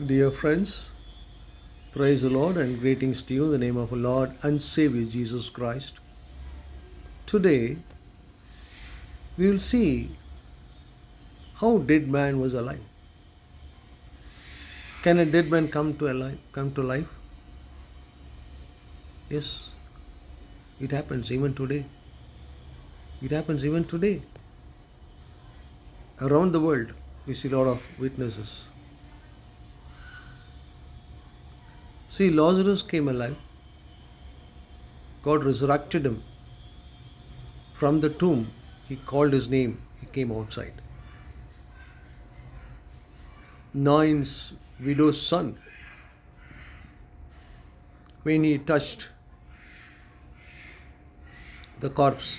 Dear friends, praise the Lord and greetings to you in the name of our Lord and Savior Jesus Christ. Today we will see how dead man was alive. Can a dead man come to life? Yes, it happens even today. It happens even today. Around the world, we see a lot of witnesses. See, Lazarus came alive. God resurrected him from the tomb. He called his name. He came outside. Nain's widow's son, when he touched the corpse,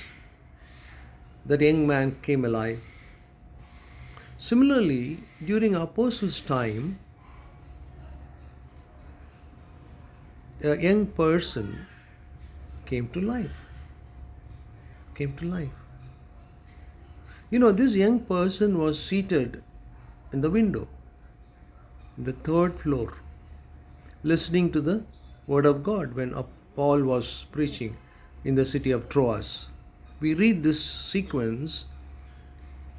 that young man came alive. Similarly, during apostles' time, a young person came to life. Came to life. This young person was seated in the window, in the third floor, listening to the word of God when Paul was preaching in the city of Troas. We read this sequence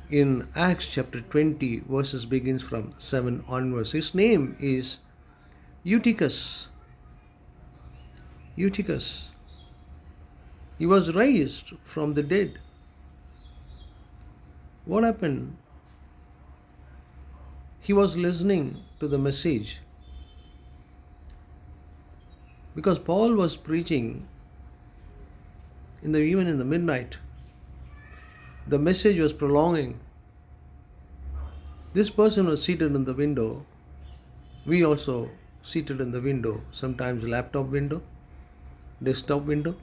in Acts chapter 20, verses begins from 7 onwards. His name is Eutychus. Eutychus. He was raised from the dead. What happened? He was listening to the message. Because Paul was preaching even in the midnight. The message was prolonging. This person was seated in the window. We also seated in the window, sometimes laptop window, desktop window,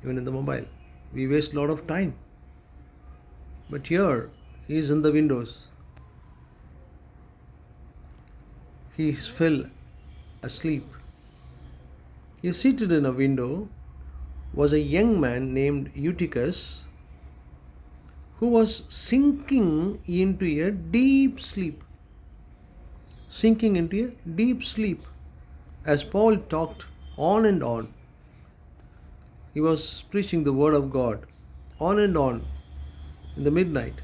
even in the mobile. We waste a lot of time. But here, he is in the windows. He fell asleep. He is seated in a window was a young man named Eutychus who was sinking into a deep sleep. Sinking into a deep sleep. As Paul talked on and on, he was preaching the word of God on and on in the midnight.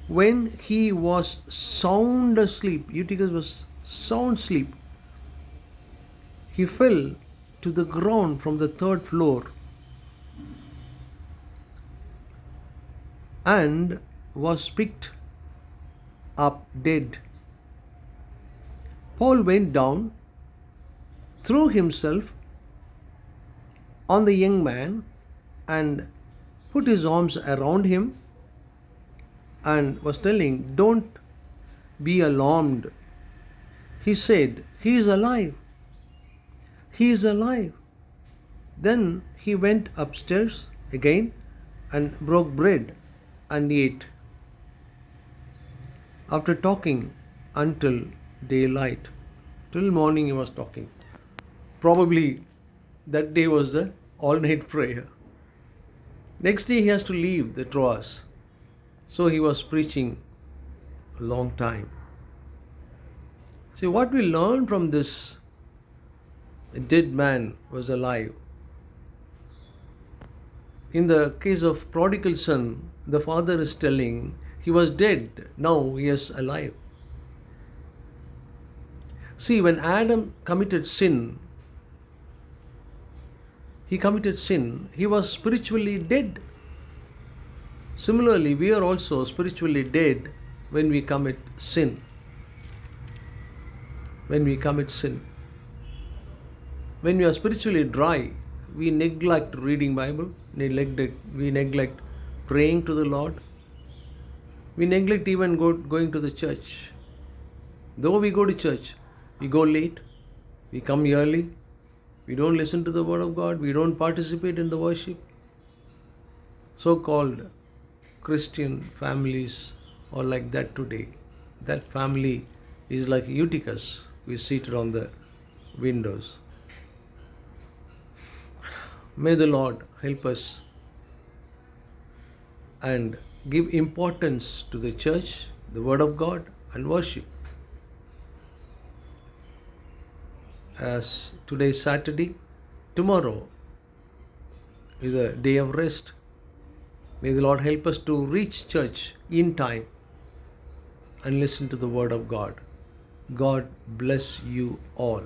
When he was sound asleep, Eutychus was sound asleep, he fell to the ground from the third floor and was picked up dead. Paul went down, threw himself on the young man and put his arms around him and was telling, "Don't be alarmed." He said, "He is alive. He is alive." Then he went upstairs again and broke bread and ate. After talking until daylight, till morning he was talking. Probably that day was the all-night prayer. Next day he has to leave the Troas. So he was preaching a long time. See, what we learn from this dead man was alive. In the case of prodigal son, the father is telling he was dead, now he is alive. See, when Adam committed sin, he was spiritually dead. Similarly, we are also spiritually dead when we commit sin. When we commit sin. When we are spiritually dry, we neglect reading Bible, we neglect praying to the Lord. We neglect even going to the church. Though we go to church, we go late, we come early, we don't listen to the word of God, we don't participate in the worship. So-called Christian families are like that today. That family is like Eutychus, who is seated on the windows. May the Lord help us and give importance to the church, the word of God, and worship. as today is Saturday, tomorrow is a day of rest. May the Lord help us to reach church in time and listen to the word of God. God bless you all.